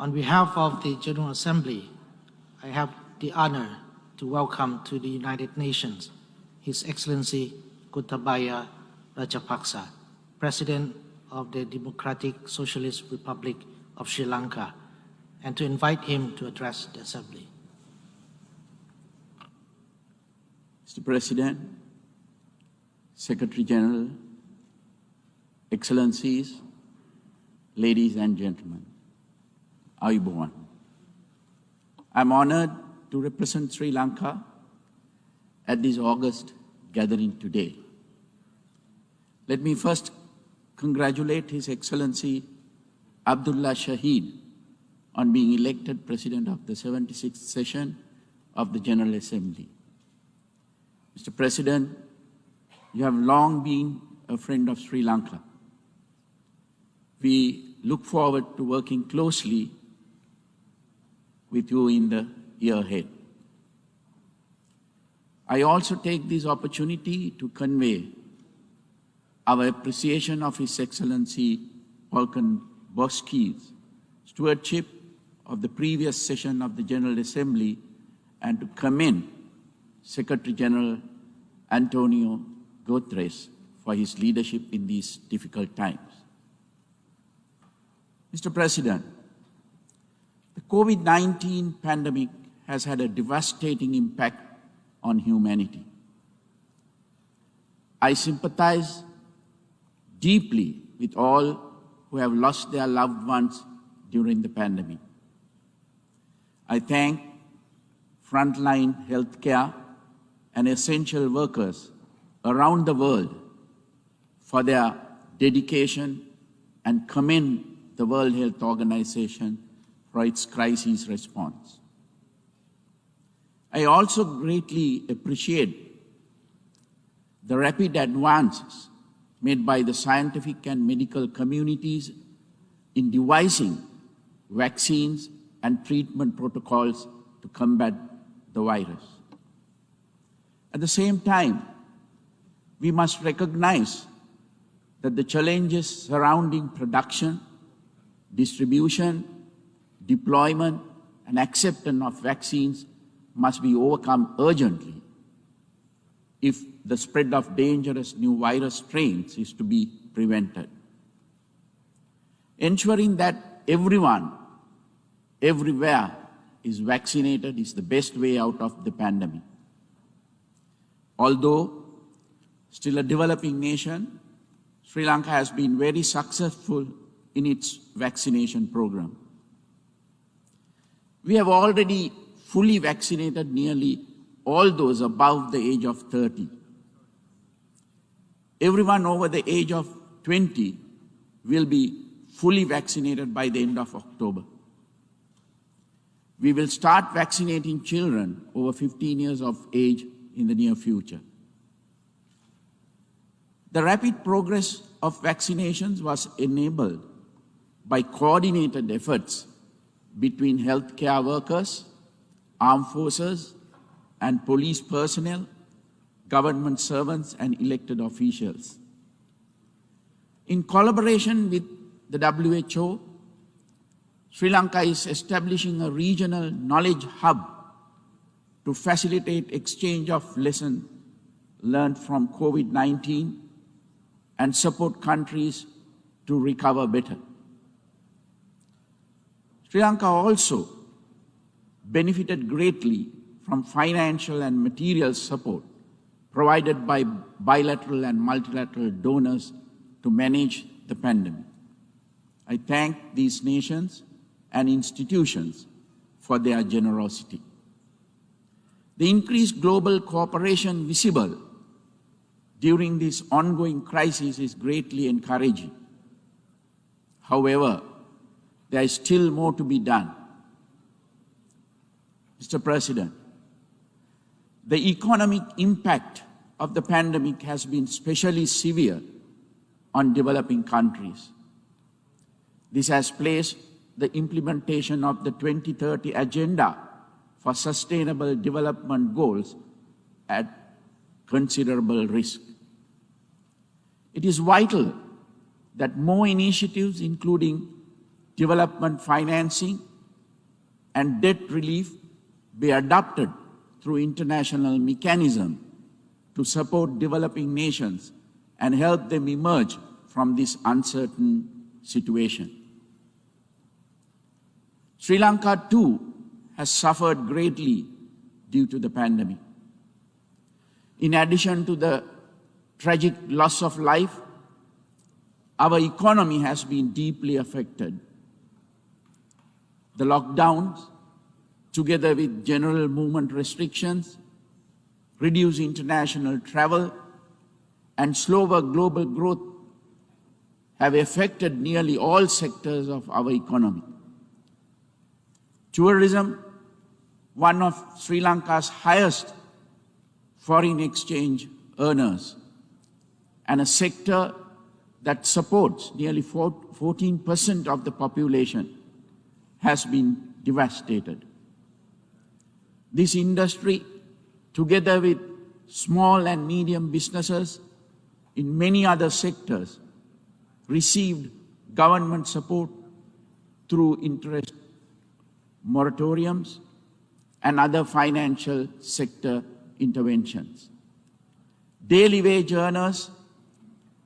On behalf of the General Assembly, I have the honor to welcome to the United Nations His Excellency Gotabaya Rajapaksa, President of the Democratic Socialist Republic of Sri Lanka, and to invite him to address the Assembly. Mr. President, Secretary General, Excellencies, ladies and gentlemen, Ayubowan. I'm honored to represent Sri Lanka at this August gathering today. Let me first congratulate His Excellency Abdullah Shahid on being elected President of the 76th session of the General Assembly. Mr. President, you have long been a friend of Sri Lanka. We look forward to working closely with you in the year ahead. I also take this opportunity to convey our appreciation of His Excellency Volkan Bozkir's stewardship of the previous session of the General Assembly and to commend Secretary General Antonio Guterres for his leadership in these difficult times. Mr. President, the COVID-19 pandemic has had a devastating impact on humanity. I sympathize deeply with all who have lost their loved ones during the pandemic. I thank frontline healthcare and essential workers around the world for their dedication and commend the World Health Organization for its crisis response. I also greatly appreciate the rapid advances made by the scientific and medical communities in devising vaccines and treatment protocols to combat the virus. At the same time, we must recognize that the challenges surrounding production, distribution, deployment, and acceptance of vaccines must be overcome urgently if the spread of dangerous new virus strains is to be prevented. Ensuring that everyone, everywhere is vaccinated is the best way out of the pandemic. Although still a developing nation, Sri Lanka has been very successful in its vaccination program. We have already fully vaccinated nearly all those above the age of 30. Everyone over the age of 20 will be fully vaccinated by the end of October. We will start vaccinating children over 15 years of age in the near future. The rapid progress of vaccinations was enabled by coordinated efforts between healthcare workers, armed forces, and police personnel, government servants, and elected officials. In collaboration with the WHO, Sri Lanka is establishing a regional knowledge hub to facilitate exchange of lessons learned from COVID-19 and support countries to recover better. Sri Lanka also benefited greatly from financial and material support provided by bilateral and multilateral donors to manage the pandemic. I thank these nations and institutions for their generosity. The increased global cooperation visible during this ongoing crisis is greatly encouraging. However, there is still more to be done. Mr. President, the economic impact of the pandemic has been especially severe on developing countries. This has placed the implementation of the 2030 Agenda for Sustainable Development Goals at considerable risk. It is vital that more initiatives, including development financing and debt relief be adopted through international mechanisms to support developing nations and help them emerge from this uncertain situation. Sri Lanka too has suffered greatly due to the pandemic. In addition to the tragic loss of life, our economy has been deeply affected. The lockdowns, together with general movement restrictions, reduced international travel, and slower global growth have affected nearly all sectors of our economy. Tourism, one of Sri Lanka's highest foreign exchange earners, and a sector that supports nearly 14% of the population, has been devastated. This industry, together with small and medium businesses in many other sectors, received government support through interest moratoriums and other financial sector interventions. Daily wage earners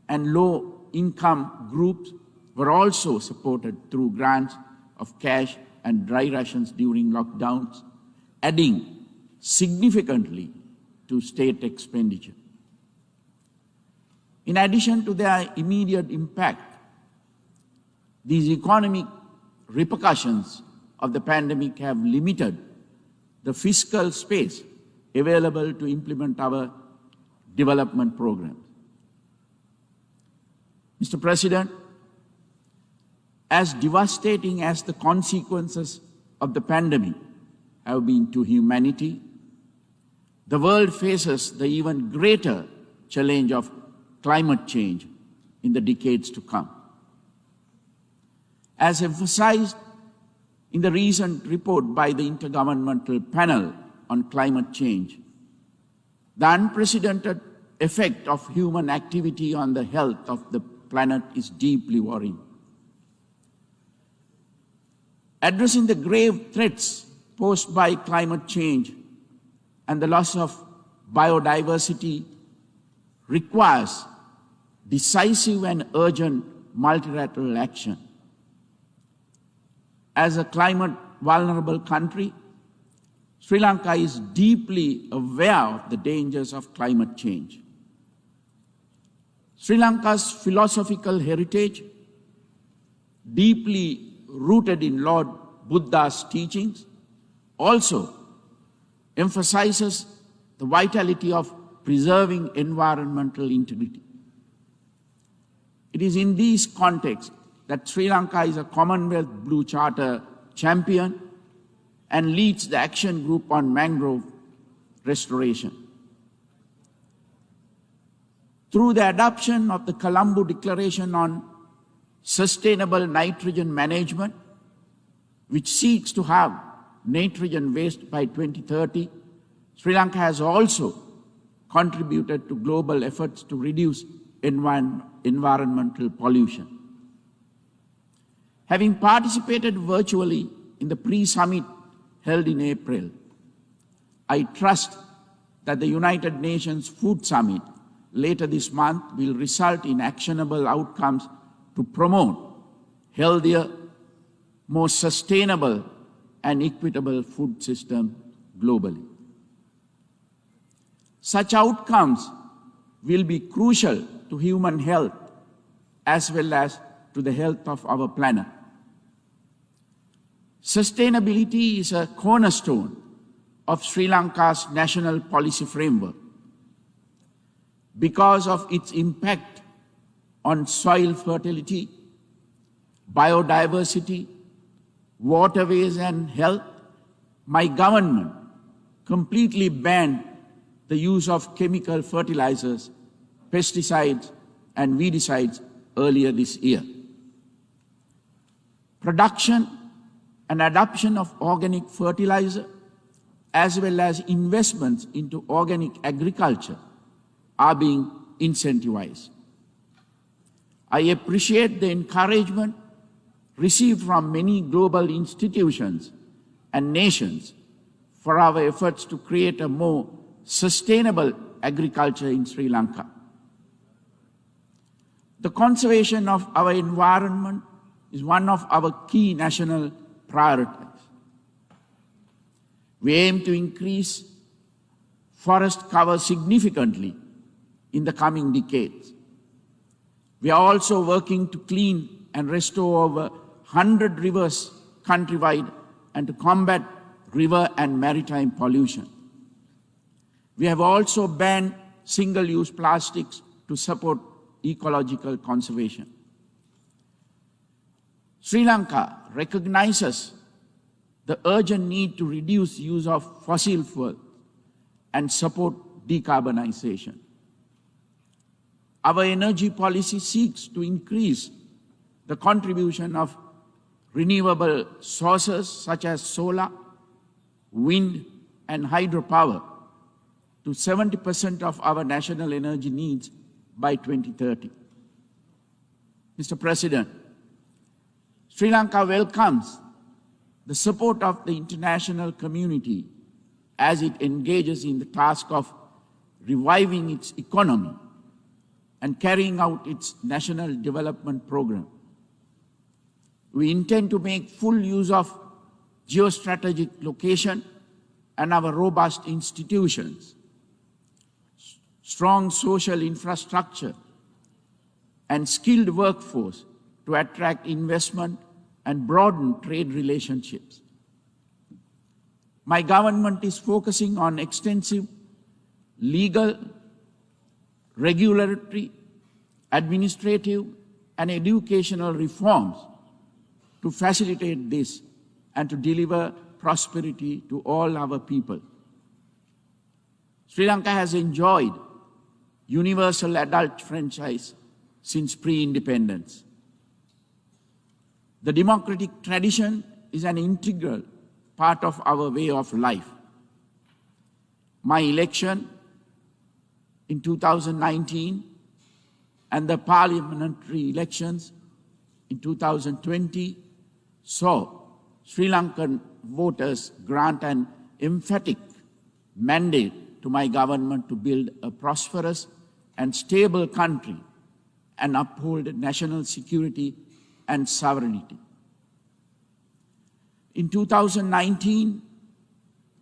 and low-income groups were also supported through grants of cash and dry rations during lockdowns, adding significantly to state expenditure. In addition to their immediate impact, these economic repercussions of the pandemic have limited the fiscal space available to implement our development programs. Mr. President, as devastating as the consequences of the pandemic have been to humanity, the world faces the even greater challenge of climate change in the decades to come. As emphasized in the recent report by the Intergovernmental Panel on Climate Change, the unprecedented effect of human activity on the health of the planet is deeply worrying. Addressing the grave threats posed by climate change and the loss of biodiversity requires decisive and urgent multilateral action. As a climate-vulnerable country, Sri Lanka is deeply aware of the dangers of climate change. Sri Lanka's philosophical heritage, deeply rooted in Lord Buddha's teachings, also emphasizes the vitality of preserving environmental integrity. It is in this context that Sri Lanka is a Commonwealth Blue Charter champion and leads the action group on mangrove restoration. Through the adoption of the Colombo Declaration on Sustainable Nitrogen Management, which seeks to have nitrogen waste by 2030, Sri Lanka has also contributed to global efforts to reduce environmental pollution. Having participated virtually in the pre-summit held in April, I trust that the United Nations Food Summit later this month will result in actionable outcomes to promote healthier, more sustainable and equitable food system globally. Such outcomes will be crucial to human health as well as to the health of our planet. Sustainability is a cornerstone of Sri Lanka's national policy framework because of its impact on soil fertility, biodiversity, waterways and health. My government completely banned the use of chemical fertilizers, pesticides and weedicides earlier this year. Production and adoption of organic fertilizer as well as investments into organic agriculture are being incentivized. I appreciate the encouragement received from many global institutions and nations for our efforts to create a more sustainable agriculture in Sri Lanka. The conservation of our environment is one of our key national priorities. We aim to increase forest cover significantly in the coming decades. We are also working to clean and restore over 100 rivers countrywide and to combat river and maritime pollution. We have also banned single-use plastics to support ecological conservation. Sri Lanka recognizes the urgent need to reduce use of fossil fuels and support decarbonization. Our energy policy seeks to increase the contribution of renewable sources such as solar, wind, and hydropower to 70% of our national energy needs by 2030. Mr. President, Sri Lanka welcomes the support of the international community as it engages in the task of reviving its economy and carrying out its national development program. We intend to make full use of geostrategic location and our robust institutions, strong social infrastructure, and skilled workforce to attract investment and broaden trade relationships. My government is focusing on extensive legal, regulatory, administrative, and educational reforms to facilitate this and to deliver prosperity to all our people. Sri Lanka has enjoyed universal adult franchise since pre-independence. The democratic tradition is an integral part of our way of life. My election in 2019 and the parliamentary elections in 2020 saw Sri Lankan voters grant an emphatic mandate to my government to build a prosperous and stable country and uphold national security and sovereignty. In 2019,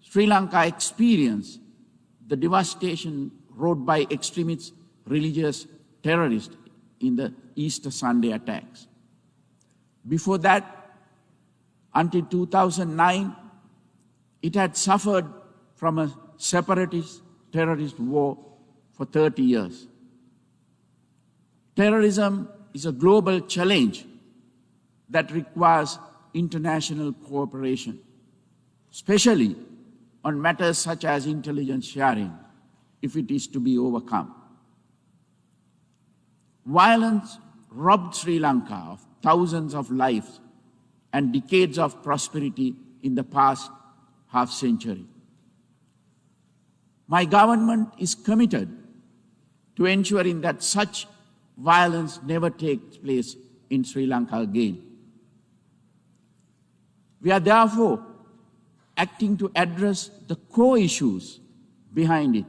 Sri Lanka experienced the devastation wrought by extremist religious terrorists in the Easter Sunday attacks. Before that, until 2009, it had suffered from a separatist terrorist war for 30 years. Terrorism is a global challenge that requires international cooperation, especially on matters such as intelligence sharing, if it is to be overcome. Violence robbed Sri Lanka of thousands of lives and decades of prosperity in the past half-century. My government is committed to ensuring that such violence never takes place in Sri Lanka again. We are therefore acting to address the core issues behind it,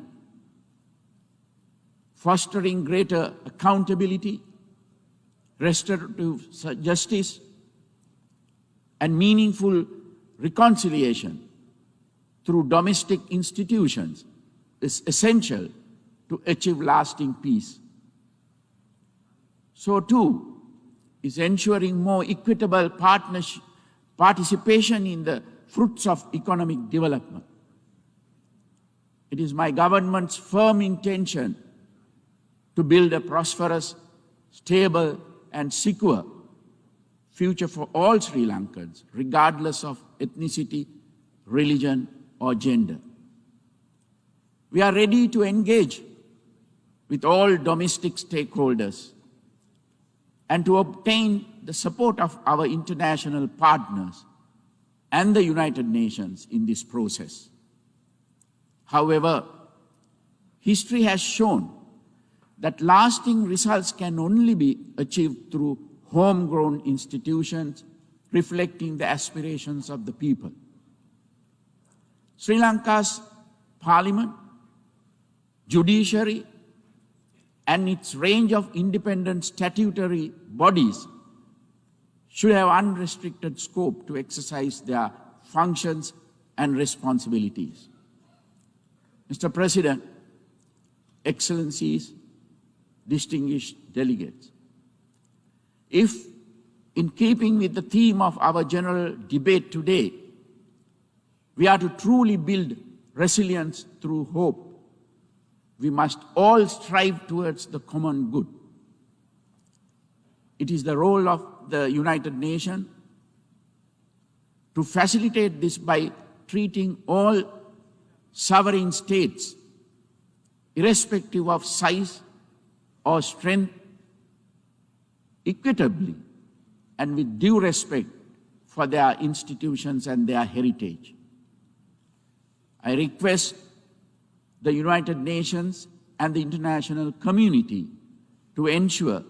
fostering greater accountability, restorative justice, and meaningful reconciliation through domestic institutions is essential to achieve lasting peace. So too is ensuring more equitable participation in the fruits of economic development. It is my government's firm intention to build a prosperous, stable, and secure future for all Sri Lankans, regardless of ethnicity, religion, or gender. We are ready to engage with all domestic stakeholders and to obtain the support of our international partners and the United Nations in this process. However, history has shown that lasting results can only be achieved through homegrown institutions reflecting the aspirations of the people. Sri Lanka's parliament, judiciary, and its range of independent statutory bodies should have unrestricted scope to exercise their functions and responsibilities. Mr. President, Excellencies, distinguished delegates, if, in keeping with the theme of our general debate today, we are to truly build resilience through hope, we must all strive towards the common good. It is the role of the United Nations to facilitate this by treating all sovereign states, irrespective of size or strength, equitably and with due respect for their institutions and their heritage. I request the United Nations and the international community to ensure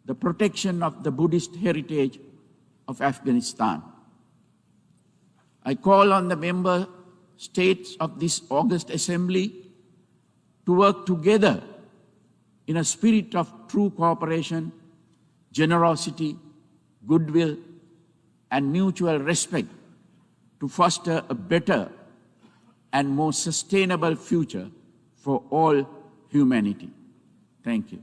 the protection of the Buddhist heritage of Afghanistan. I call on the member states of this August Assembly to work together in a spirit of true cooperation, generosity, goodwill, and mutual respect to foster a better and more sustainable future for all humanity. Thank you.